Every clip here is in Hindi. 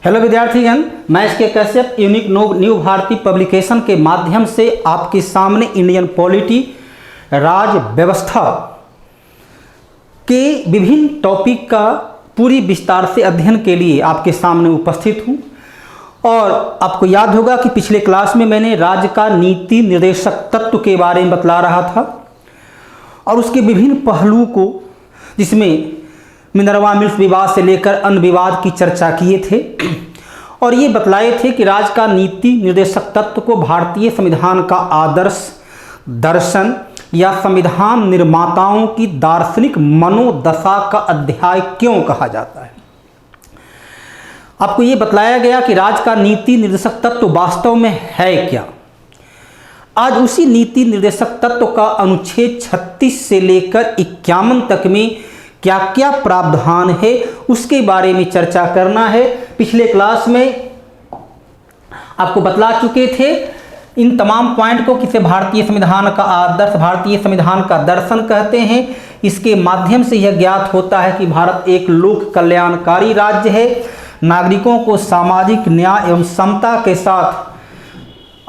हेलो विद्यार्थीगण, मैं इसके Kashyap unique new Bharati publication के माध्यम से आपके सामने इंडियन पॉलिटी राज व्यवस्था के विभिन्न टॉपिक का पूरी विस्तार से अध्ययन के लिए आपके सामने उपस्थित हूँ। और आपको याद होगा कि पिछले क्लास में मैंने राज्य का नीति निर्देशक तत्व के बारे में बतला रहा था और उसके विभिन्न पहलुओं को, जिसमें मिनर्वा मिल्स विवाद से लेकर अन्य विवाद की चर्चा किए थे और ये बतलाए थे कि राज्य का नीति निर्देशक तत्व को भारतीय संविधान का आदर्श दर्शन या संविधान निर्माताओं की दार्शनिक मनोदशा का अध्याय क्यों कहा जाता है। आपको ये बतलाया गया कि राज्य का नीति निर्देशक तत्व वास्तव में है क्या। आज उसी नीति निर्देशक तत्व का अनुच्छेद 36 से लेकर 51 तक में क्या क्या प्रावधान है उसके बारे में चर्चा करना है। पिछले क्लास में आपको बतला चुके थे इन तमाम पॉइंट को, किसे भारतीय संविधान का आदर्श, भारतीय संविधान का दर्शन कहते हैं। इसके माध्यम से यह ज्ञात होता है कि भारत एक लोक कल्याणकारी राज्य है। नागरिकों को सामाजिक न्याय एवं समता के साथ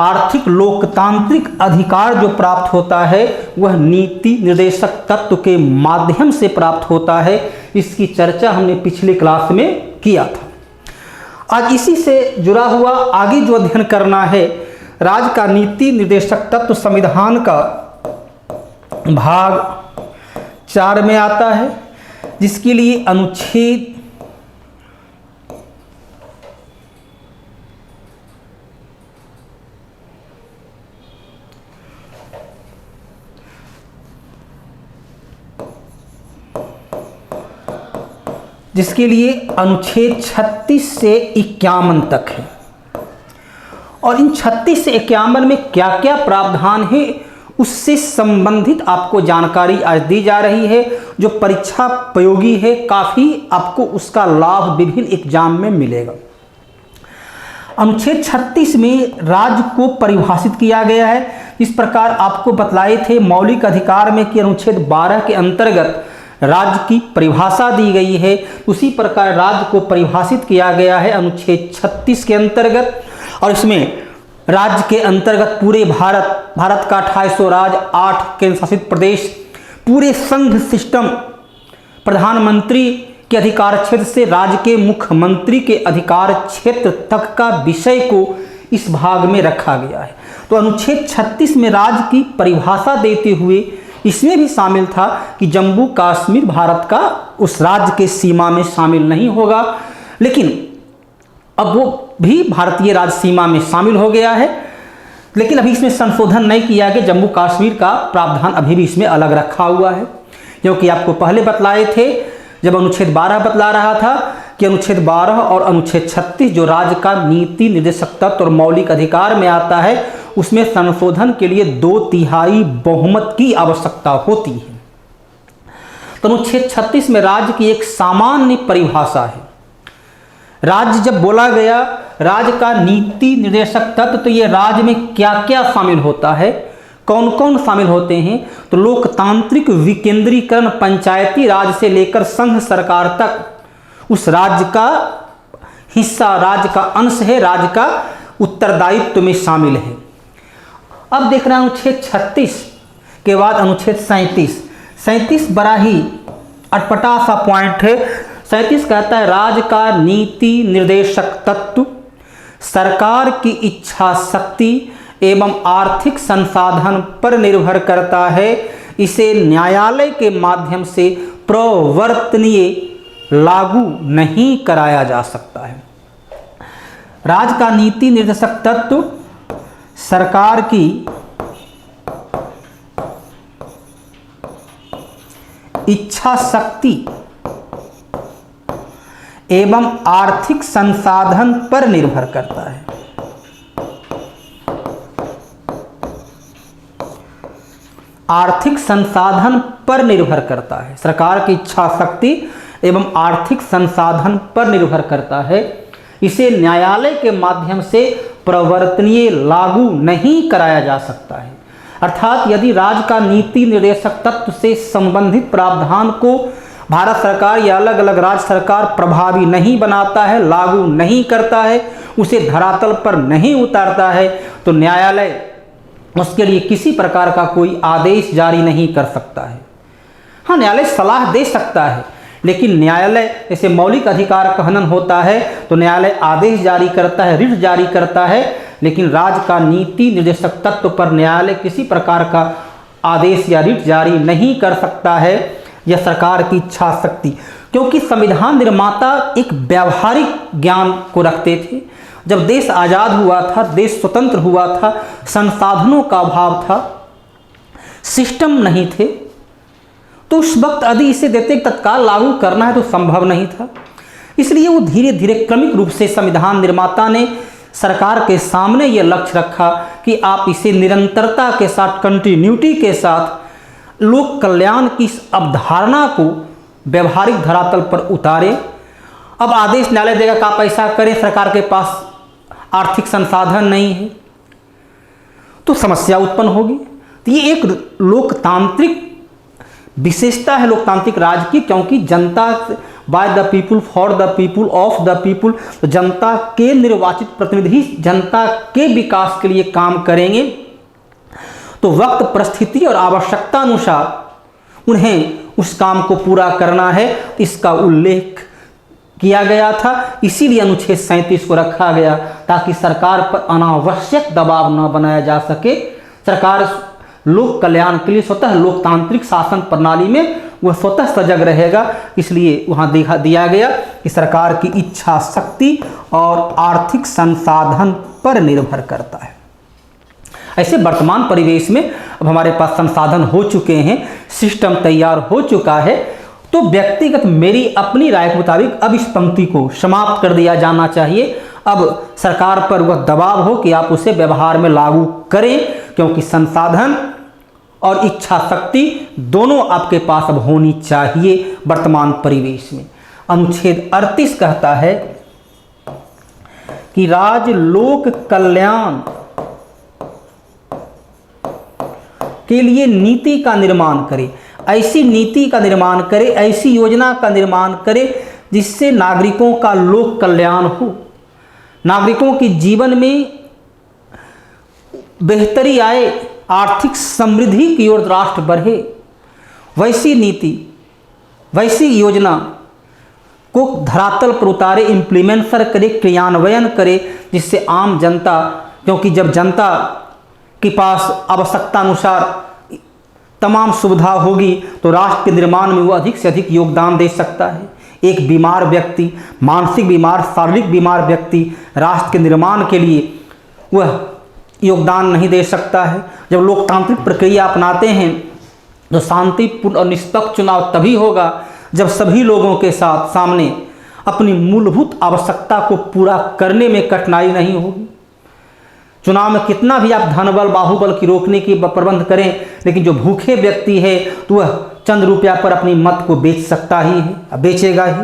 आर्थिक लोकतांत्रिक अधिकार जो प्राप्त होता है वह नीति निर्देशक तत्व के माध्यम से प्राप्त होता है। इसकी चर्चा हमने पिछले क्लास में किया था। आज इसी से जुड़ा हुआ आगे जो अध्ययन करना है, राज्य का नीति निर्देशक तत्व संविधान का भाग 4 में आता है, जिसके लिए अनुच्छेद जिसके लिए अनुच्छेद 36 से 51 तक है। और इन 36 से 51 में क्या क्या प्रावधान है उससे संबंधित आपको जानकारी आज दी जा रही है, जो परीक्षा प्रयोगी है। काफ़ी आपको उसका लाभ विभिन्न एग्जाम में मिलेगा। अनुच्छेद 36 में राज्य को परिभाषित किया गया है। इस प्रकार आपको बतलाए थे मौलिक अधिकार में कि अनुच्छेद 12 के अंतर्गत राज्य की परिभाषा दी गई है। उसी प्रकार राज्य को परिभाषित किया गया है अनुच्छेद 36 के अंतर्गत। और इसमें राज्य के अंतर्गत पूरे भारत का 2800 राज्य, 8 केंद्र शासित प्रदेश, पूरे संघ सिस्टम, प्रधानमंत्री के अधिकार क्षेत्र से राज्य के मुख्यमंत्री के अधिकार क्षेत्र तक का विषय को इस भाग में रखा गया है। तो अनुच्छेद 36 में राज्य की परिभाषा देते हुए इसमें भी शामिल था कि जम्मू कश्मीर भारत का उस राज्य के सीमा में शामिल नहीं होगा, लेकिन अब वो भी भारतीय राज्य सीमा में शामिल हो गया है। लेकिन अभी इसमें संशोधन नहीं किया गया। जम्मू कश्मीर का प्रावधान अभी भी इसमें अलग रखा हुआ है, क्योंकि आपको पहले बतलाए थे जब अनुच्छेद 12 बतला रहा था कि अनुच्छेद 12 और अनुच्छेद 36 जो राज्य का नीति निर्देशक तत्व और मौलिक अधिकार में आता है, उसमें संशोधन के लिए 2/3 बहुमत की आवश्यकता होती है। तो अनुच्छेद 36 में राज्य की एक सामान्य परिभाषा है। राज्य जब बोला गया राज्य का नीति निर्देशक तत्व, तो ये राज्य में क्या क्या शामिल होता है, कौन कौन शामिल होते हैं। तो लोकतांत्रिक विकेंद्रीकरण, पंचायती राज से लेकर संघ सरकार तक उस राज्य का हिस्सा, राज्य का अंश है, राज्य का उत्तरदायित्व में शामिल है। अब देख रहे हैं अनुच्छेद 36 के बाद अनुच्छेद 37 बड़ा ही अटपटा सा पॉइंट है। 37 कहता है राज्य का नीति निर्देशक तत्व सरकार की इच्छा शक्ति एवं आर्थिक संसाधन पर निर्भर करता है। इसे न्यायालय के माध्यम से प्रवर्तनीय लागू नहीं कराया जा सकता है। राज्य का नीति निर्देशक तत्व सरकार की इच्छा शक्ति एवं आर्थिक संसाधन पर निर्भर करता है। आर्थिक संसाधन पर निर्भर करता है। सरकार की इच्छा शक्ति एवं आर्थिक संसाधन पर निर्भर करता है। इसे न्यायालय के माध्यम से प्रवर्तनीय लागू नहीं कराया जा सकता है। अर्थात यदि राज्य का नीति निर्देशक तत्व से संबंधित प्रावधान को भारत सरकार या अलग अलग राज्य सरकार प्रभावी नहीं बनाता है, लागू नहीं करता है, उसे धरातल पर नहीं उतारता है, तो न्यायालय उसके लिए किसी प्रकार का कोई आदेश जारी नहीं कर सकता है। हाँ, न्यायालय सलाह दे सकता है, लेकिन न्यायालय जैसे मौलिक अधिकार का हनन होता है तो न्यायालय आदेश जारी करता है, रिट जारी करता है, लेकिन राज्य का नीति निर्देशक तत्व पर न्यायालय किसी प्रकार का आदेश या रिट जारी नहीं कर सकता है। यह सरकार की इच्छा शक्ति, क्योंकि संविधान निर्माता एक व्यावहारिक ज्ञान को रखते थे। जब देश आज़ाद हुआ था, देश स्वतंत्र हुआ था, संसाधनों का अभाव था, सिस्टम नहीं थे, तो उस वक्त यदि इसे देते तत्काल लागू करना है तो संभव नहीं था। इसलिए वो धीरे धीरे क्रमिक रूप से संविधान निर्माता ने सरकार के सामने ये लक्ष्य रखा कि आप इसे निरंतरता के साथ, कंटिन्यूटी के साथ लोक कल्याण की इस अवधारणा को व्यवहारिक धरातल पर उतारें। अब आदेश न्यायालय देगा कि आप ऐसा करें, सरकार के पास आर्थिक संसाधन नहीं है, तो समस्या उत्पन्न होगी। तो ये एक लोकतांत्रिक विशेषता है लोकतांत्रिक राज्य की, क्योंकि जनता, by the people, for the people, of the people, तो जनता के निर्वाचित प्रतिनिधि जनता के विकास के लिए काम करेंगे, तो वक्त, परिस्थिति और आवश्यकता अनुसार उन्हें उस काम को पूरा करना है। इसका उल्लेख किया गया था, इसीलिए अनुच्छेद 37 को रखा गया ताकि सरकार पर अनावश्यक दबाव न बनाया जा सके। सरकार लोक कल्याण के लिए स्वतः लोकतांत्रिक शासन प्रणाली में वह स्वतः सजग रहेगा, इसलिए वहाँ दिया गया कि सरकार की इच्छा शक्ति और आर्थिक संसाधन पर निर्भर करता है। ऐसे वर्तमान परिवेश में अब हमारे पास संसाधन हो चुके हैं, सिस्टम तैयार हो चुका है, तो व्यक्तिगत मेरी अपनी राय के मुताबिक अब इस पंक्ति को समाप्त कर दिया जाना चाहिए। अब सरकार पर वह दबाव हो कि आप उसे व्यवहार में लागू करें, क्योंकि संसाधन और इच्छा शक्ति दोनों आपके पास अब होनी चाहिए वर्तमान परिवेश में। अनुच्छेद 38 कहता है कि राज्य लोक कल्याण के लिए नीति का निर्माण करे, ऐसी नीति का निर्माण करे, ऐसी योजना का निर्माण करे जिससे नागरिकों का लोक कल्याण हो, नागरिकों के जीवन में बेहतरी आए, आर्थिक समृद्धि की ओर राष्ट्र बढ़े। वैसी नीति, वैसी योजना को धरातल पर उतारे, इम्प्लीमेंट करे, क्रियान्वयन करे, जिससे आम जनता, क्योंकि जब जनता के पास आवश्यकता अनुसार तमाम सुविधा होगी तो राष्ट्र के निर्माण में वो अधिक से अधिक योगदान दे सकता है। एक बीमार व्यक्ति, मानसिक बीमार, शारीरिक बीमार व्यक्ति राष्ट्र के निर्माण के लिए वह योगदान नहीं दे सकता है। जब लोकतांत्रिक प्रक्रिया अपनाते हैं तो शांतिपूर्ण और निष्पक्ष चुनाव तभी होगा जब सभी लोगों के सामने अपनी मूलभूत आवश्यकता को पूरा करने में कठिनाई नहीं होगी। चुनाव में कितना भी आप धनबल, बाहुबल की रोकने की प्रबंध करें, लेकिन जो भूखे व्यक्ति है तो वह चंद रुपया पर अपनी मत को बेच सकता ही है, बेचेगा ही।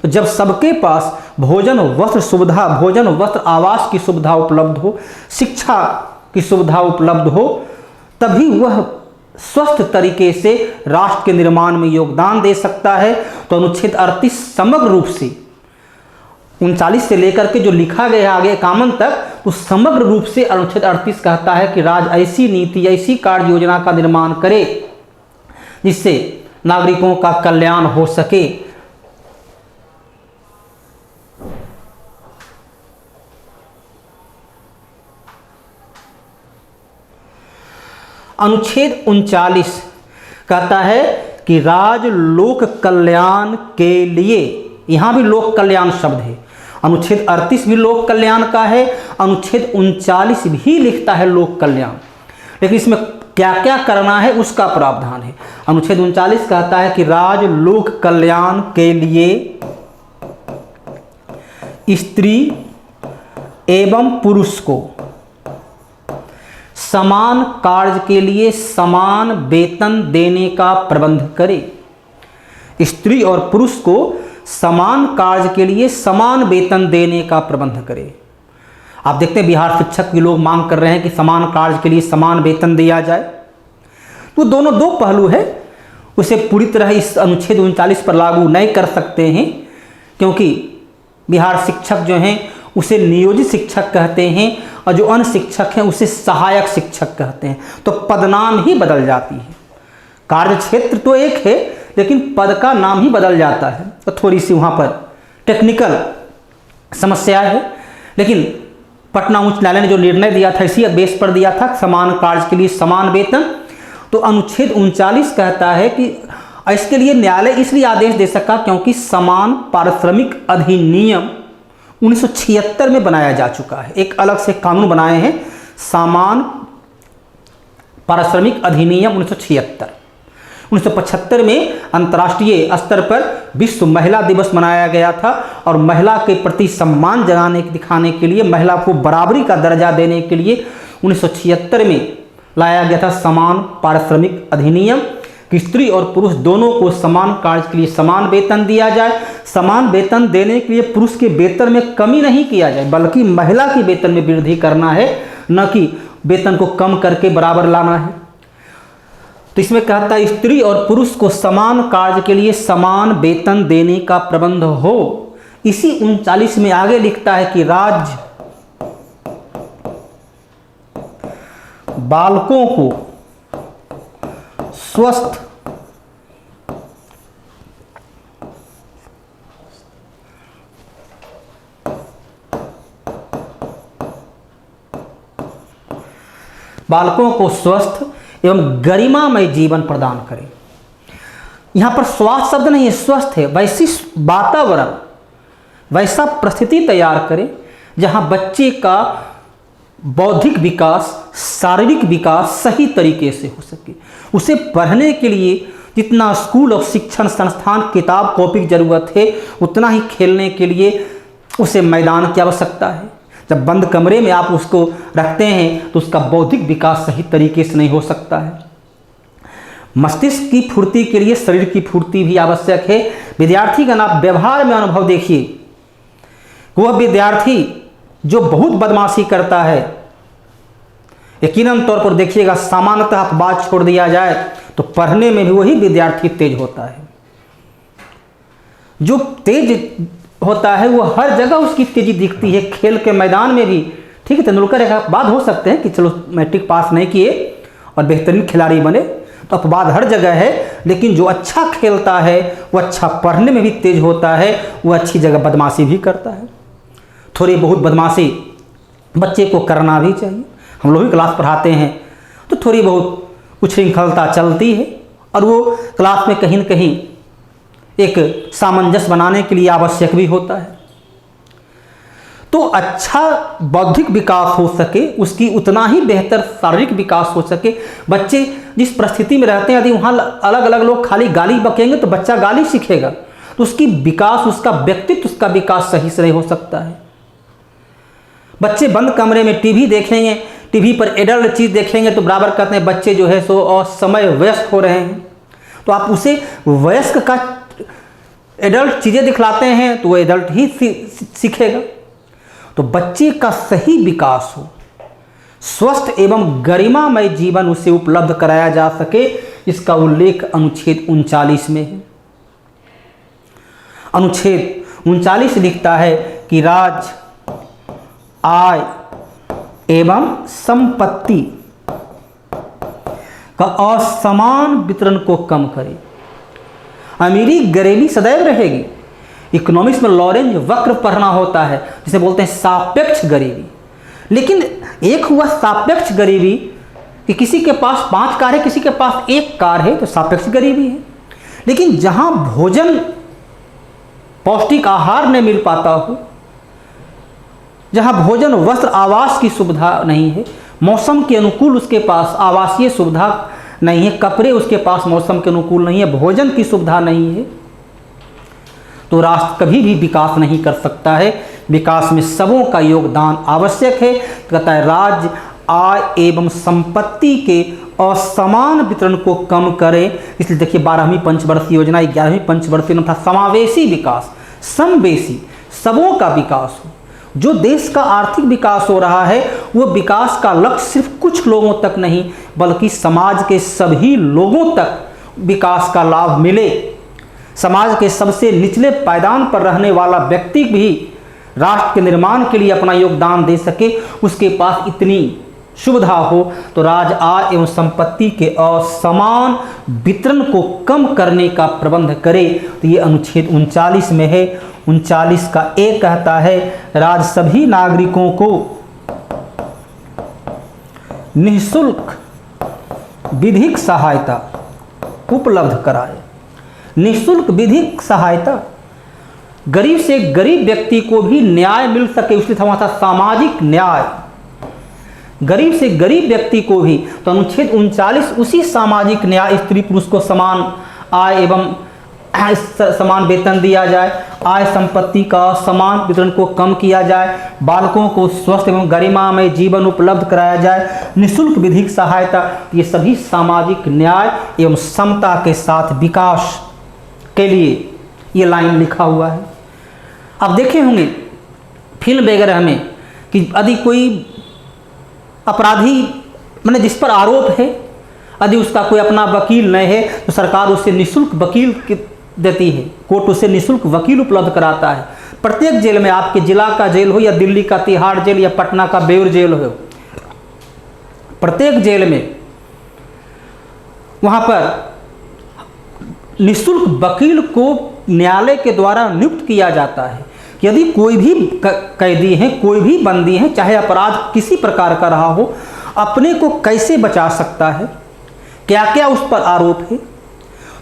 तो जब सबके पास भोजन वस्त्र सुविधा, भोजन वस्त्र आवास की सुविधा उपलब्ध हो, शिक्षा की सुविधा उपलब्ध हो, तभी वह स्वस्थ तरीके से राष्ट्र के निर्माण में योगदान दे सकता है। तो अनुच्छेद 38 समग्र रूप से 39 से लेकर के जो लिखा गया आगे 51 तक, तो समग्र रूप से अनुच्छेद 38 कहता है कि राज्य ऐसी नीति, ऐसी कार्य योजना का निर्माण करे जिससे नागरिकों का कल्याण हो सके। अनुच्छेद 39 कहता है कि राज्य लोक कल्याण के लिए, यहां भी लोक कल्याण शब्द है, अनुच्छेद 38 भी लोक कल्याण का है, अनुच्छेद 39 भी लिखता है लोक कल्याण, लेकिन इसमें क्या क्या करना है उसका प्रावधान है। अनुच्छेद 39 कहता है कि राज्य लोक कल्याण के लिए स्त्री एवं पुरुष को समान कार्य के लिए समान वेतन देने का प्रबंध करे। स्त्री और पुरुष को समान कार्य के लिए समान वेतन देने का प्रबंध करे। आप देखते हैं बिहार शिक्षक के लोग मांग कर रहे हैं कि समान कार्य के लिए समान वेतन दिया जाए। तो दोनों दो पहलू है, उसे पूरी तरह इस अनुच्छेद 39 पर लागू नहीं कर सकते हैं, क्योंकि बिहार शिक्षक जो हैं उसे नियोजित शिक्षक कहते हैं और जो अन्य शिक्षक हैं उसे सहायक शिक्षक कहते हैं। तो पदनाम ही बदल जाती है, कार्य क्षेत्र तो एक है लेकिन पद का नाम ही बदल जाता है। तो थोड़ी सी वहाँ पर टेक्निकल समस्या है, लेकिन पटना उच्च न्यायालय ने जो निर्णय दिया था इसी बेस पर दिया था, समान कार्य के लिए समान वेतन। तो अनुच्छेद 39 कहता है कि इसके लिए न्यायालय इसलिए आदेश दे सका क्योंकि समान पारिश्रमिक अधिनियम 1976 में बनाया जा चुका है। एक अलग से कानून बनाए हैं, समान पारिश्रमिक अधिनियम 1976। 1975 में अंतर्राष्ट्रीय स्तर पर विश्व महिला दिवस मनाया गया था और महिला के प्रति सम्मान दिखाने के लिए, महिला को बराबरी का दर्जा देने के लिए 1976 में लाया गया था समान पारिश्रमिक अधिनियम कि स्त्री और पुरुष दोनों को समान कार्य के लिए समान वेतन दिया जाए। समान वेतन देने के लिए पुरुष के वेतन में कमी नहीं किया जाए, बल्कि महिला के वेतन में वृद्धि करना है, न कि वेतन को कम करके बराबर लाना है। तो इसमें कहता है स्त्री और पुरुष को समान कार्य के लिए समान वेतन देने का प्रबंध हो। इसी 39 में आगे लिखता है कि राज्य बालकों को स्वस्थ एवं गरिमामय जीवन प्रदान करें। यहां पर स्वास्थ्य शब्द नहीं है, स्वस्थ है। वैसी वातावरण, वैसा परिस्थिति तैयार करें जहां बच्चे का बौद्धिक विकास, शारीरिक विकास सही तरीके से हो सके। उसे पढ़ने के लिए जितना स्कूल और शिक्षण संस्थान किताब कॉपी की जरूरत है, उतना ही खेलने के लिए उसे मैदान की आवश्यकता है। जब बंद कमरे में आप उसको रखते हैं तो उसका बौद्धिक विकास सही तरीके से नहीं हो सकता है। मस्तिष्क की फुर्ती के लिए शरीर की फुर्ती भी आवश्यक है। विद्यार्थी का आप व्यवहार में अनुभव देखिए, वह विद्यार्थी जो बहुत बदमाशी करता है, यकीनन तौर पर देखिएगा सामान्यतः आप बात छोड़ दिया जाए तो पढ़ने में भी वही विद्यार्थी तेज होता है। जो तेज होता है वो हर जगह उसकी तेजी दिखती है, खेल के मैदान में भी। ठीक है, तेंदुलकर एक बात हो सकते हैं कि चलो मैट्रिक पास नहीं किए और बेहतरीन खिलाड़ी बने, तो अपवाद हर जगह है, लेकिन जो अच्छा खेलता है वो अच्छा पढ़ने में भी तेज होता है, वो अच्छी जगह बदमाशी भी करता है। थोड़ी बहुत बदमाशी बच्चे को करना भी चाहिए। हम लोग भी क्लास पढ़ाते हैं तो थोड़ी बहुत उच्छृंखलता चलती है और वो क्लास में कहीं न कहीं एक सामंजस्य बनाने के लिए आवश्यक भी होता है। तो अच्छा बौद्धिक विकास हो सके, उसकी उतना ही बेहतर शारीरिक विकास हो सके। बच्चे जिस परिस्थिति में रहते हैं, यदि वहाँ अलग अलग लोग खाली गाली बकेंगे तो बच्चा गाली सीखेगा, तो उसकी विकास, उसका व्यक्तित्व, उसका विकास सही से नहीं हो सकता है। बच्चे बंद कमरे में टीवी देखेंगे, टीवी पर एडल्ट चीज़ देखेंगे तो बराबर कहते हैं बच्चे जो है सो और समय व्यस्त हो रहे हैं। तो आप उसे वयस्क का एडल्ट चीज़ें दिखलाते हैं तो वो एडल्ट ही सीखेगा। तो बच्चे का सही विकास हो, स्वस्थ एवं गरिमामय जीवन उसे उपलब्ध कराया जा सके, इसका उल्लेख अनुच्छेद 39 में है। अनुच्छेद 39 लिखता है कि राज्य आय एवं संपत्ति का असमान वितरण को कम करे। अमीरी गरीबी सदैव रहेगी। इकोनॉमिक्स में लॉरेंज वक्र पढ़ना होता है, जिसे बोलते हैं सापेक्ष गरीबी। लेकिन एक हुआ सापेक्ष गरीबी कि किसी के पास 5 कार है, किसी के पास 1 कार है, तो सापेक्ष गरीबी है। लेकिन जहां भोजन, पौष्टिक आहार नहीं मिल पाता हो, जहां भोजन, वस्त्र, आवास की सुविधा नहीं है, मौसम के अनुकूल उसके पास आवासीय सुविधा नहीं है, कपड़े उसके पास मौसम के अनुकूल नहीं है, भोजन की सुविधा नहीं है, तो राष्ट्र कभी भी विकास नहीं कर सकता है। विकास में सबों का योगदान आवश्यक है। कहता है राज्य आय एवं संपत्ति के असमान वितरण को कम करें। इसलिए देखिए 12वीं पंचवर्षीय योजना, 11वीं पंचवर्षीय योजना था समावेशी विकास, समवेशी, सबों का विकास हो। जो देश का आर्थिक विकास हो रहा है वो विकास का लक्ष्य सिर्फ कुछ लोगों तक नहीं, बल्कि समाज के सभी लोगों तक विकास का लाभ मिले, समाज के सबसे निचले पायदान पर रहने वाला व्यक्ति भी राष्ट्र के निर्माण के लिए अपना योगदान दे सके, उसके पास इतनी सुविधा हो, तो राज आय एवं संपत्ति के असमान वितरण को कम करने का प्रबंध करे। तो ये अनुच्छेद 39 में है। 39 का एक कहता है, राज सभी नागरिकों को निःशुल्क विधिक सहायता उपलब्ध कराए। निःशुल्क विधिक सहायता, गरीब से गरीब व्यक्ति को भी न्याय मिल सके, इसलिए हमारा सामाजिक न्याय, गरीब से गरीब व्यक्ति को भी। तो अनुच्छेद 39 उसी सामाजिक न्याय, स्त्री पुरुष को समान आय एवं समान वेतन दिया जाए, आय संपत्ति का समान वितरण को कम किया जाए, बालकों को स्वस्थ एवं गरिमामय जीवन उपलब्ध कराया जाए, निःशुल्क विधिक सहायता, ये सभी सामाजिक न्याय एवं समता के साथ विकास के लिए ये लाइन लिखा हुआ है। आप देखे होंगे फिल्म वगैरह में कि यदि कोई अपराधी मैंने जिस पर आरोप है, यदि उसका कोई अपना वकील नहीं है, तो सरकार उसे निःशुल्क वकील देती है, कोर्ट उसे निःशुल्क वकील उपलब्ध कराता है। प्रत्येक जेल में, आपके जिला का जेल हो या दिल्ली का तिहाड़ जेल या पटना का बेउर जेल हो, प्रत्येक जेल में वहाँ पर निःशुल्क वकील को न्यायालय के द्वारा नियुक्त किया जाता है। यदि कोई भी कैदी है, कोई भी बंदी है, चाहे अपराध किसी प्रकार का रहा हो, अपने को कैसे बचा सकता है, क्या क्या उस पर आरोप है,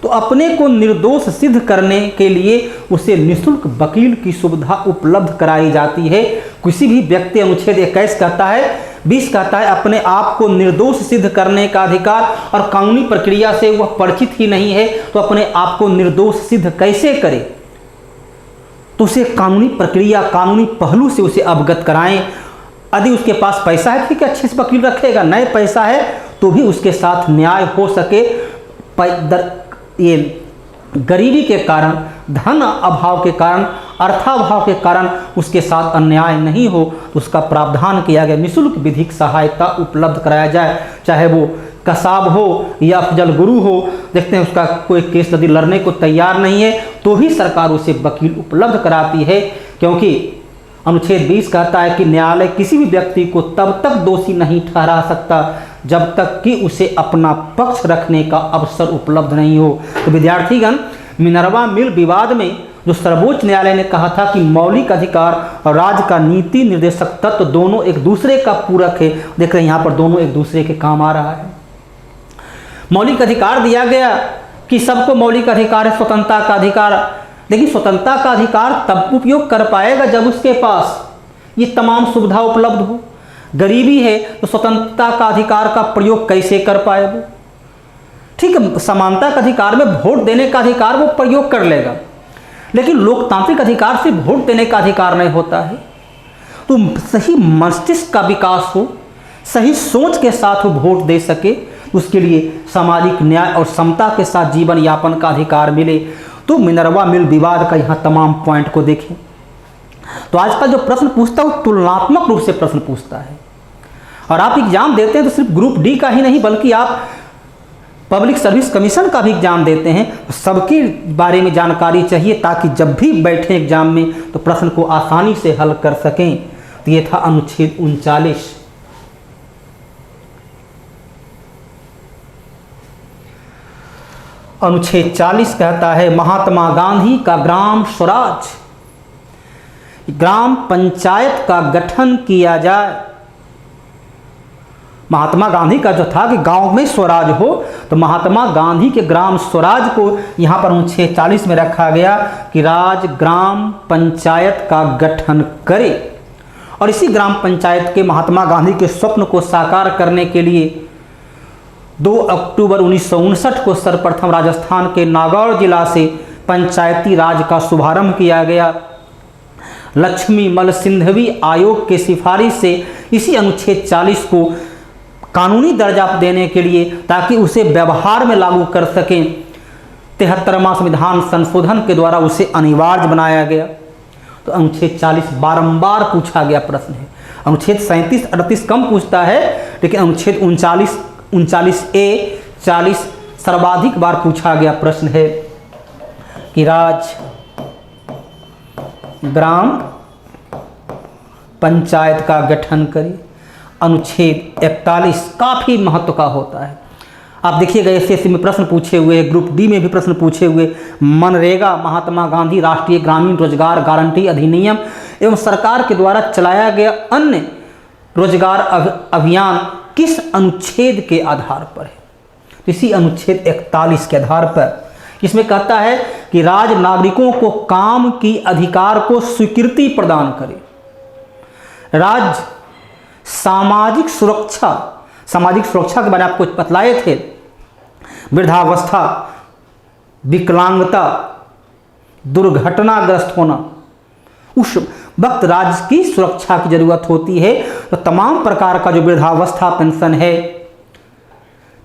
तो अपने को निर्दोष सिद्ध करने के लिए उसे निःशुल्क वकील की सुविधा उपलब्ध कराई जाती है। किसी भी व्यक्ति, अनुच्छेद 21 कहता है, 20 कहता है, अपने आप को निर्दोष सिद्ध करने का अधिकार, और कानूनी प्रक्रिया से वह परिचित ही नहीं है तो अपने आप को निर्दोष सिद्ध कैसे करे, तो उसे कानूनी प्रक्रिया, कानूनी पहलू से उसे अवगत कराएं। यदि उसके पास पैसा है, ठीक है, अच्छे से वकील रखेगा, नहीं पैसा है तो भी उसके साथ न्याय हो सके। ये गरीबी के कारण, धन अभाव के कारण, अर्थाभाव के कारण उसके साथ अन्याय नहीं हो, तो उसका प्रावधान किया गया, निःशुल्क विधिक सहायता उपलब्ध कराया जाए। चाहे वो कसाब हो या अफजल गुरु हो, देखते हैं उसका कोई केस यदि लड़ने को तैयार नहीं है तो भी सरकार उसे वकील उपलब्ध कराती है, क्योंकि अनुच्छेद 20 कहता है कि न्यायालय किसी भी व्यक्ति को तब तक दोषी नहीं ठहरा सकता जब तक कि उसे अपना पक्ष रखने का अवसर उपलब्ध नहीं हो। तो विद्यार्थीगण, मिनर्वा मिल विवाद में जो सर्वोच्च न्यायालय ने कहा था कि मौलिक अधिकार और राज्य का नीति निर्देशक तत्व दोनों एक दूसरे का पूरक है, देख रहे हैं यहाँ पर दोनों एक दूसरे के काम आ रहा है। मौलिक अधिकार दिया गया कि सबको मौलिक अधिकार है, स्वतंत्रता का अधिकार, लेकिन स्वतंत्रता का अधिकार तब उपयोग कर पाएगा जब उसके पास ये तमाम सुविधा उपलब्ध हो। गरीबी है तो स्वतंत्रता का अधिकार का प्रयोग कैसे कर पाए वो? ठीक है, समानता का अधिकार में वोट देने का अधिकार वो प्रयोग कर लेगा, लेकिन लोकतांत्रिक अधिकार से वोट देने का अधिकार नहीं होता है। तो सही मस्तिष्क का विकास हो, सही सोच के साथ वो वोट दे सके, उसके लिए सामाजिक न्याय और समता के साथ जीवन यापन का अधिकार मिले। तो मिनर्वा मिल विवाद का यहाँ तमाम पॉइंट को देखें। तो आज का जो प्रश्न पूछता है वो तुलनात्मक रूप से प्रश्न पूछता है, और आप एग्जाम देते हैं तो सिर्फ ग्रुप डी का ही नहीं बल्कि आप पब्लिक सर्विस कमीशन का भी एग्जाम देते हैं, सबके बारे में जानकारी चाहिए ताकि जब भी बैठे एग्जाम में तो प्रश्न को आसानी से हल कर सकें। तो ये था अनुच्छेद 39। अनुच्छेद 40 कहता है, महात्मा गांधी का ग्राम स्वराज, ग्राम पंचायत का गठन किया जाए। महात्मा गांधी का जो था कि गांव में स्वराज हो, तो महात्मा गांधी के ग्राम स्वराज को यहाँ पर अनुच्छेद 40 में रखा गया कि राज ग्राम पंचायत का गठन करे। और इसी ग्राम पंचायत के महात्मा गांधी के स्वप्न को साकार करने के लिए 2 अक्टूबर 1959 को सर्वप्रथम राजस्थान के नागौर जिला से पंचायती राज का शुभारंभ किया गया। लक्ष्मी मल सिंधवी आयोग के सिफारिश से इसी अनुच्छेद 40 को कानूनी दर्जा देने के लिए, ताकि उसे व्यवहार में लागू कर सकें, 73वां संविधान संशोधन के द्वारा उसे अनिवार्य बनाया गया। तो अनुच्छेद 40 बारंबार पूछा गया प्रश्न है। अनुच्छेद 37-38 कम पूछता है, लेकिन अनुच्छेद 39A, 40 सर्वाधिक बार पूछा गया प्रश्न है कि राज्य ग्राम पंचायत का गठन करे। अनुच्छेद 41 काफ़ी महत्व का होता है। आप देखिएगा एसएससी में प्रश्न पूछे हुए, ग्रुप डी में भी प्रश्न पूछे हुए। मनरेगा महात्मा गांधी राष्ट्रीय ग्रामीण रोजगार गारंटी अधिनियम एवं सरकार के द्वारा चलाया गया अन्य रोजगार अभियान किस अनुच्छेद के आधार पर है? इसी अनुच्छेद 41 के आधार पर। इसमें कहता है कि राज्य नागरिकों को काम की अधिकार को स्वीकृति प्रदान करे। राज्य सामाजिक सुरक्षा के बारे में आपको बतलाए थे। वृद्धावस्था, विकलांगता, दुर्घटनाग्रस्त होना, उस वक्त राज्य की सुरक्षा की जरूरत होती है। तो तमाम प्रकार का जो वृद्धावस्था पेंशन है,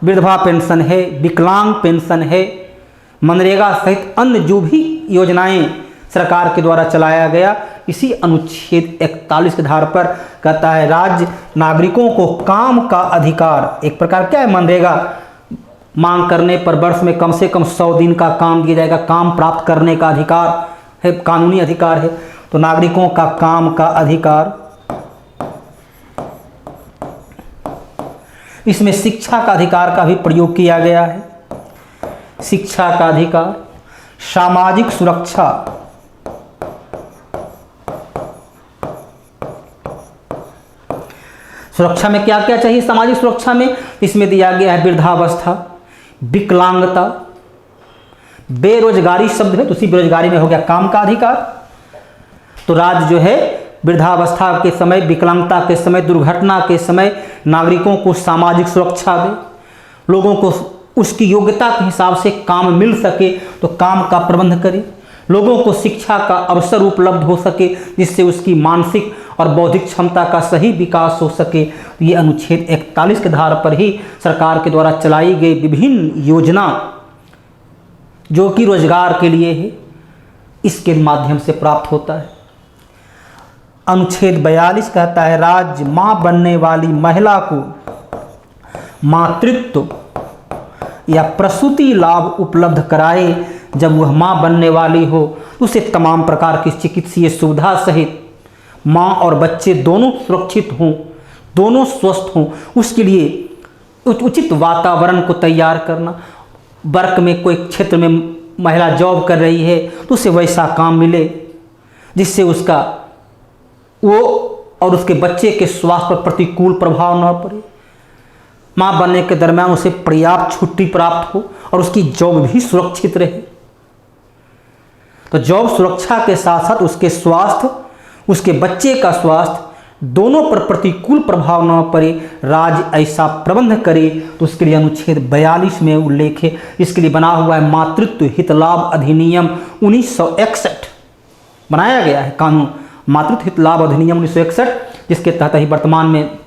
विधवा पेंशन है, विकलांग पेंशन है, मनरेगा सहित अन्य जो भी योजनाएं सरकार के द्वारा चलाया गया, इसी अनुच्छेद 41 के आधार पर कहता है राज्य नागरिकों को काम का अधिकार, एक प्रकार क्या है मनरेगा, मांग करने पर वर्ष में कम से कम 100 दिन का काम दिया जाएगा, काम प्राप्त करने का अधिकार है, कानूनी अधिकार है। तो नागरिकों का काम का अधिकार, इसमें शिक्षा का अधिकार का भी प्रयोग किया गया है। शिक्षा का अधिकार, सामाजिक सुरक्षा, सुरक्षा में क्या क्या चाहिए सामाजिक सुरक्षा में? इसमें दिया गया है वृद्धावस्था, विकलांगता, बेरोजगारी शब्द है तो उसी बेरोजगारी में हो गया काम का अधिकार। तो राज्य जो है वृद्धावस्था के समय, विकलांगता के समय, दुर्घटना के समय नागरिकों को सामाजिक सुरक्षा दे, लोगों को उसकी योग्यता के हिसाब से काम मिल सके तो काम का प्रबंध करे, लोगों को शिक्षा का अवसर उपलब्ध हो सके जिससे उसकी मानसिक और बौद्धिक क्षमता का सही विकास हो सके। तो ये अनुच्छेद 41 के आधार पर ही सरकार के द्वारा चलाई गई विभिन्न योजना जो कि रोजगार के लिए है, इसके माध्यम से प्राप्त होता है। अनुच्छेद 42 कहता है राज्य मां बनने वाली महिला को मातृत्व या प्रसूति लाभ उपलब्ध कराए। जब वह मां बनने वाली हो तो उसे तमाम प्रकार की चिकित्सीय सुविधा सहित मां और बच्चे दोनों सुरक्षित हों, दोनों स्वस्थ हों, उसके लिए उचित वातावरण को तैयार करना। वर्क में कोई क्षेत्र में महिला जॉब कर रही है तो उसे वैसा काम मिले जिससे उसका वो और उसके बच्चे के स्वास्थ्य पर प्रतिकूल प्रभाव न पड़े। मां बनने के दरमियान उसे पर्याप्त छुट्टी प्राप्त हो और उसकी जॉब भी सुरक्षित रहे। तो जॉब सुरक्षा के साथ साथ उसके स्वास्थ्य, उसके बच्चे का स्वास्थ्य दोनों पर प्रतिकूल प्रभाव न पड़े, राज्य ऐसा प्रबंध करे। तो उसके लिए अनुच्छेद 42 में उल्लेख है। इसके लिए बना हुआ है मातृत्व हित लाभ अधिनियम 1961 बनाया गया है कानून, मातृत्व हित लाभ अधिनियम 1961, जिसके तहत ही वर्तमान में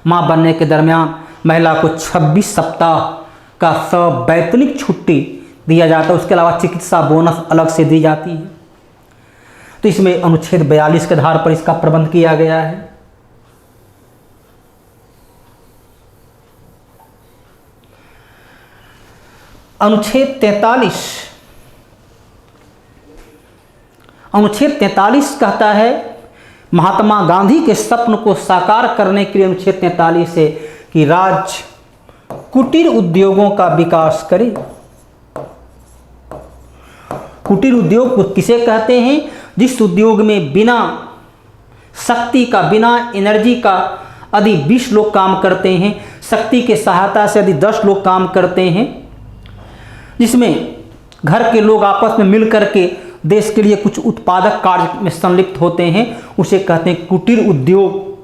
मां बनने के दरमियान महिला को 26 सप्ताह का सवैतनिक छुट्टी दिया जाता है। उसके अलावा चिकित्सा बोनस अलग से दी जाती है। तो इसमें अनुच्छेद 42 के आधार पर इसका प्रबंध किया गया है। अनुच्छेद 43 कहता है महात्मा गांधी के स्वप्न को साकार करने के लिए अनुच्छेद 43 है कि राज्य कुटीर उद्योगों का विकास करे। कुटीर उद्योग किसे कहते हैं? जिस उद्योग में बिना शक्ति का, बिना एनर्जी का यदि 20 लोग काम करते हैं, शक्ति के सहायता से यदि 10 लोग काम करते हैं, जिसमें घर के लोग आपस में मिल करके देश के लिए कुछ उत्पादक कार्य में संलिप्त होते हैं, उसे कहते हैं कुटीर उद्योग।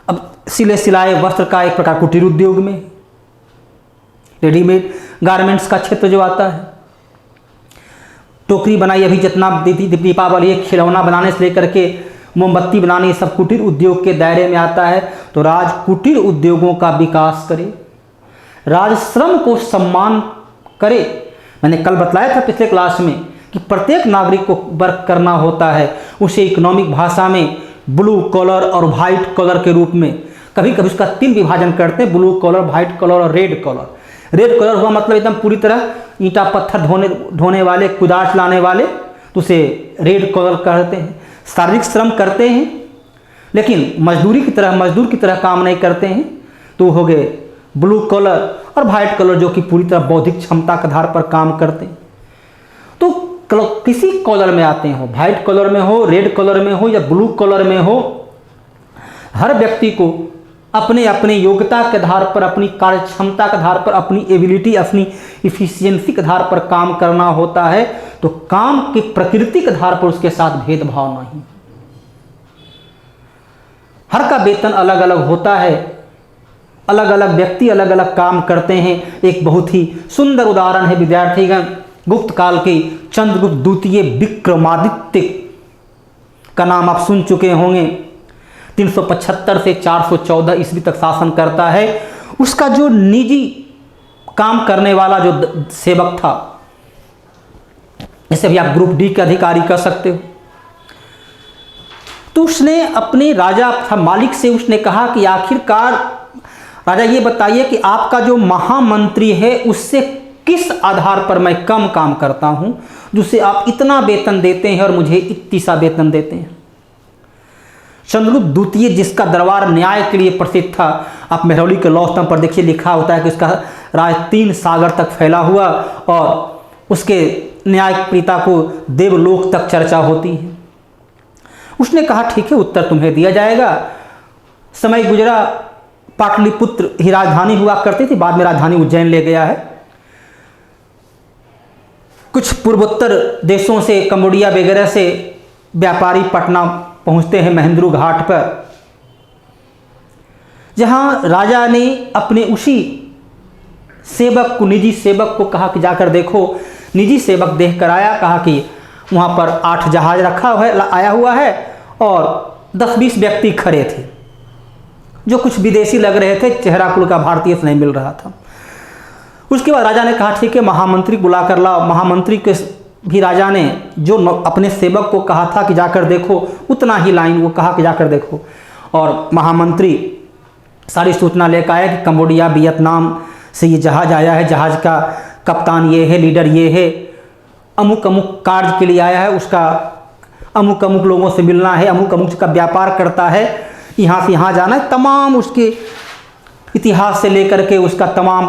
अब सिलाई वस्त्र का एक प्रकार कुटीर उद्योग में, रेडीमेड गारमेंट्स का क्षेत्र जो आता है, टोकरी बनाई, अभी जितना दीपावली खिलौना बनाने से लेकर के मोमबत्ती बनाने, सब कुटीर उद्योग के दायरे में आता है। तो राज्य कुटीर उद्योगों का विकास करे, राज्य श्रम को सम्मान करे। मैंने कल बतलाया था पिछले क्लास में कि प्रत्येक नागरिक को वर्क करना होता है। उसे इकोनॉमिक भाषा में ब्लू कॉलर और वाइट कॉलर के रूप में, कभी कभी उसका 3 विभाजन करते हैं, ब्लू कॉलर, वाइट कॉलर और रेड कॉलर। रेड कलर हुआ मतलब एकदम पूरी तरह ईंटा पत्थर ढोने वाले, कुदार चलाने वाले, तो उसे रेड कलर कहते हैं। शारीरिक श्रम करते हैं लेकिन मजदूर की तरह काम नहीं करते हैं, तो हो गए ब्लू कलर। और वाइट कलर जो कि पूरी तरह बौद्धिक क्षमता के आधार पर काम करते हैं। तो किसी कलर में आते हो, वाइट कलर में हो, रेड कलर में हो या ब्लू कलर में हो, हर व्यक्ति को अपने अपने योग्यता के आधार पर, अपनी कार्य क्षमता के आधार पर, अपनी एबिलिटी, अपनी इफिशियंसी के आधार पर काम करना होता है। तो काम की प्रकृति के आधार पर उसके साथ भेदभाव नहीं। हर का वेतन अलग अलग होता है, अलग अलग व्यक्ति अलग अलग काम करते हैं। एक बहुत ही सुंदर उदाहरण है विद्यार्थीगण, गुप्त काल के चंद्रगुप्त द्वितीय विक्रमादित्य का नाम आप सुन चुके होंगे। 375 से 414 ईस्वी तक शासन करता है। उसका जो निजी काम करने वाला जो सेवक था, जैसे भी आप ग्रुप डी के अधिकारी कह सकते हो, तो उसने अपने राजा था मालिक से उसने कहा कि आखिरकार राजा ये बताइए कि आपका जो महामंत्री है उससे किस आधार पर मैं कम काम करता हूं जिससे आप इतना वेतन देते हैं और मुझे इतनी सा वेतन देते हैं। चंद्रगुप्त द्वितीय जिसका दरबार न्याय के लिए प्रसिद्ध था, आप मेहरौली के लौह स्तंभ पर देखिए लिखा होता है कि उसका राज 3 सागर तक फैला हुआ और उसके न्यायप्रियता को देवलोक तक चर्चा होती है। उसने कहा ठीक है, उत्तर तुम्हें दिया जाएगा। समय गुजरा, पाटलिपुत्र ही राजधानी हुआ करती थी, बाद में राजधानी उज्जैन ले गया है। कुछ पूर्वोत्तर देशों से, कंबोडिया वगैरह से व्यापारी पटना पहुंचते हैं महेंद्रू घाट पर, जहां राजा ने अपने उसी सेवक को, निजी सेवक को कहा कि जाकर देखो। निजी सेवक देख कर आया, कहा कि वहां पर 8 जहाज रखा हुआ है, आया हुआ है और 10-20 व्यक्ति खड़े थे जो कुछ विदेशी लग रहे थे, चेहरा कुल का भारतीय से नहीं मिल रहा था। उसके बाद राजा ने कहा ठीक है, महामंत्री बुला कर लाओ। महामंत्री के भी राजा ने जो अपने सेवक को कहा था कि जाकर देखो, उतना ही लाइन वो कहा कि जाकर देखो। और महामंत्री सारी सूचना लेकर आया कि कंबोडिया, वियतनाम से ये जहाज आया है, जहाज का कप्तान ये है, लीडर ये है, अमुक अमुक कार्य के लिए आया है, उसका अमुक अमुक लोगों से मिलना है, अमुक अमुक का व्यापार करता है, यहाँ से यहाँ जाना है। तमाम उसके इतिहास से लेकर के उसका तमाम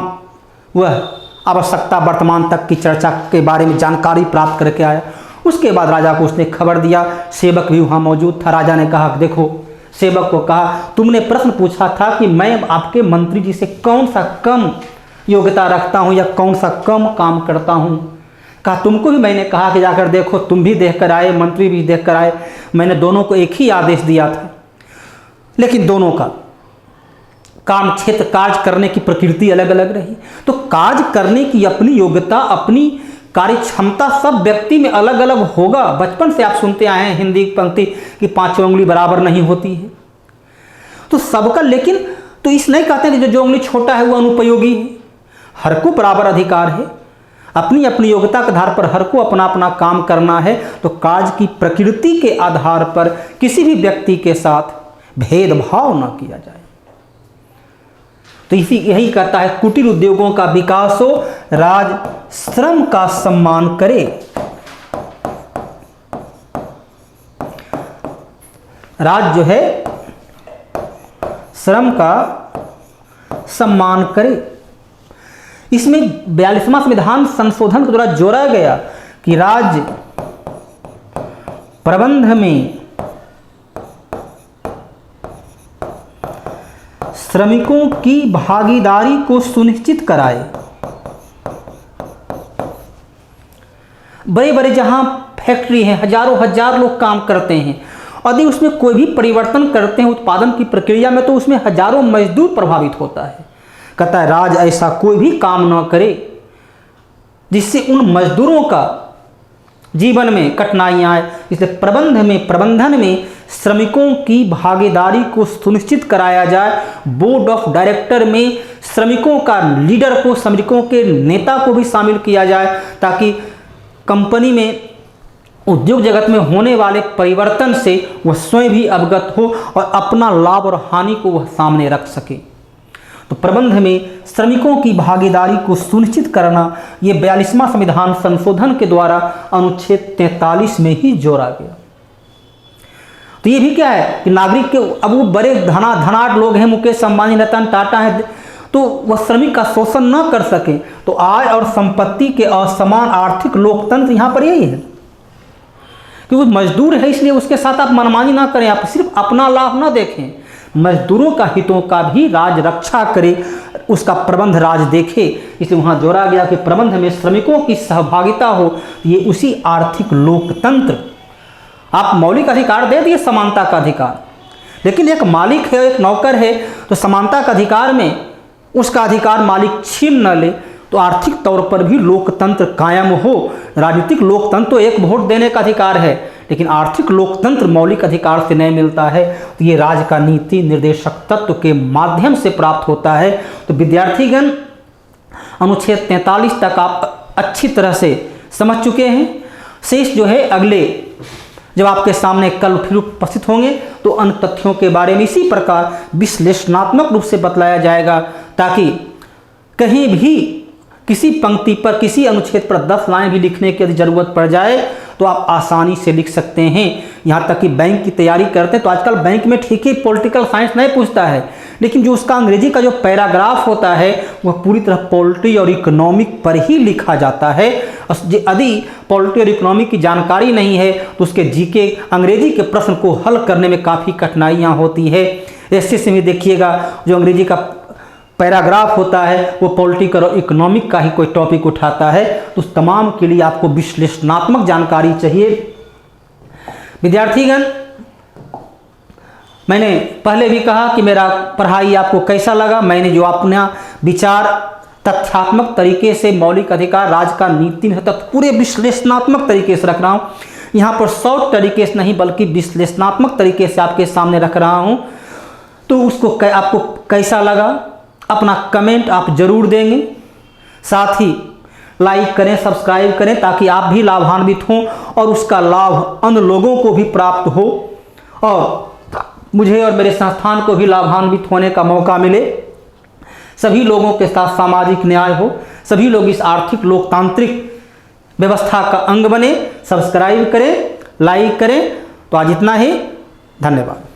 वह आवश्यकता वर्तमान तक की चर्चा के बारे में जानकारी प्राप्त करके आया। उसके बाद राजा को उसने खबर दिया, सेवक भी वहाँ मौजूद था। राजा ने कहा देखो, सेवक को कहा तुमने प्रश्न पूछा था कि मैं आपके मंत्री जी से कौन सा कम योग्यता रखता हूँ या कौन सा कम काम करता हूँ। कहा तुमको भी मैंने कहा कि जाकर देखो, तुम भी देख कर आए, मंत्री भी देख कर आए। मैंने दोनों को एक ही आदेश दिया था, लेकिन दोनों का काम क्षेत्र, कार्य करने की प्रकृति अलग अलग रही। तो कार्य करने की अपनी योग्यता, अपनी कार्य क्षमता सब व्यक्ति में अलग अलग होगा। बचपन से आप सुनते आए हैं हिंदी पंक्ति कि 5 उंगली बराबर नहीं होती है, तो सबका। लेकिन तो इस नहीं कहते कि जो उंगली छोटा है वो अनुपयोगी है। हर को बराबर अधिकार है, अपनी अपनी योग्यता के आधार पर हर को अपना अपना काम करना है। तो कार्य की प्रकृति के आधार पर किसी भी व्यक्ति के साथ भेदभाव न किया जाए। तो यही कहता है कुटीर उद्योगों का विकास हो, राज श्रम का सम्मान करे। राज जो है श्रम का सम्मान करे। इसमें 42वां संविधान संशोधन के द्वारा जोड़ा गया कि राज्य प्रबंध में श्रमिकों की भागीदारी को सुनिश्चित कराए। बड़े बड़े जहां फैक्ट्री हैं, हजारों हजार लोग काम करते हैं, यदि उसमें कोई भी परिवर्तन करते हैं उत्पादन की प्रक्रिया में, तो उसमें हजारों मजदूर प्रभावित होता है। कहता है राज ऐसा कोई भी काम न करे जिससे उन मजदूरों का जीवन में कठिनाइयाँ आए। इसलिए प्रबंधन में श्रमिकों की भागीदारी को सुनिश्चित कराया जाए। बोर्ड ऑफ डायरेक्टर में श्रमिकों का लीडर को, श्रमिकों के नेता को भी शामिल किया जाए, ताकि कंपनी में, उद्योग जगत में होने वाले परिवर्तन से वह स्वयं भी अवगत हो और अपना लाभ और हानि को वह सामने रख सके। तो प्रबंध में श्रमिकों की भागीदारी को सुनिश्चित करना ये 42वां संविधान संशोधन के द्वारा अनुच्छेद 43 में ही जोड़ा गया। तो ये भी क्या है कि नागरिक के, अब वो बड़े धनाढ़ लोग हैं, मुकेश अंबानी, रतन टाटा है, तो वह श्रमिक का शोषण न कर सके। तो आय और संपत्ति के असमान आर्थिक लोकतंत्र यहाँ पर यही है कि वो मजदूर है, इसलिए उसके साथ आप मनमानी ना करें, आप सिर्फ अपना लाभ ना देखें, मजदूरों का हितों का भी राज रक्षा करे, उसका प्रबंध राज देखे। इसलिए वहाँ जोड़ा गया कि प्रबंध में श्रमिकों की सहभागिता हो, ये उसी आर्थिक लोकतंत्र। आप मौलिक अधिकार दे दिए, समानता का अधिकार, लेकिन एक मालिक है, एक नौकर है, तो समानता का अधिकार में उसका अधिकार मालिक छीन न ले, तो आर्थिक तौर पर भी लोकतंत्र कायम हो। राजनीतिक लोकतंत्र तो एक वोट देने का अधिकार है, लेकिन आर्थिक लोकतंत्र मौलिक अधिकार से नहीं मिलता है, तो ये राज्य का नीति निर्देशक तत्व के माध्यम से प्राप्त होता है। तो विद्यार्थीगण, अनुच्छेद 43 तक आप अच्छी तरह से समझ चुके हैं। शेष जो है अगले जब आपके सामने कल फिर उपस्थित होंगे तो अन्य तथ्यों के बारे में इसी प्रकार विश्लेषणात्मक रूप से बतलाया जाएगा, ताकि कहीं भी किसी पंक्ति पर, किसी अनुच्छेद पर 10 लाइन भी लिखने की यदि जरूरत पड़ जाए तो आप आसानी से लिख सकते हैं। यहाँ तक कि बैंक की तैयारी करते हैं तो आजकल बैंक में ठीक ही पॉलिटिकल साइंस नहीं पूछता है, लेकिन जो उसका अंग्रेजी का जो पैराग्राफ होता है वह पूरी तरह पॉलिटी और इकोनॉमिक पर ही लिखा जाता है। यदि पॉलिटी और इकोनॉमिक की जानकारी नहीं है तो उसके जीके अंग्रेजी के प्रश्न को हल करने में काफ़ी कठिनाइयाँ होती है। ऐसे में देखिएगा जो अंग्रेजी का पैराग्राफ होता है वो पॉलिटिकल और इकोनॉमिक का ही कोई टॉपिक उठाता है, तो उस तमाम के लिए आपको विश्लेषणात्मक जानकारी चाहिए। विद्यार्थीगण, मैंने पहले भी कहा कि मेरा पढ़ाई आपको कैसा लगा। मैंने जो अपना विचार तथ्यात्मक तरीके से मौलिक अधिकार, राज्य का नीति तत्व पूरे विश्लेषणात्मक तरीके से रख रहा हूँ। यहाँ पर शॉर्ट तरीके से नहीं बल्कि विश्लेषणात्मक तरीके से आपके सामने रख रहा हूँ। तो उसको आपको कैसा लगा, अपना कमेंट आप जरूर देंगे। साथ ही लाइक करें, सब्सक्राइब करें, ताकि आप भी लाभान्वित हों और उसका लाभ अन्य लोगों को भी प्राप्त हो और मुझे और मेरे संस्थान को भी लाभान्वित होने का मौका मिले। सभी लोगों के साथ सामाजिक न्याय हो, सभी लोग इस आर्थिक लोकतांत्रिक व्यवस्था का अंग बने। सब्सक्राइब करें, लाइक करें। तो आज इतना ही, धन्यवाद।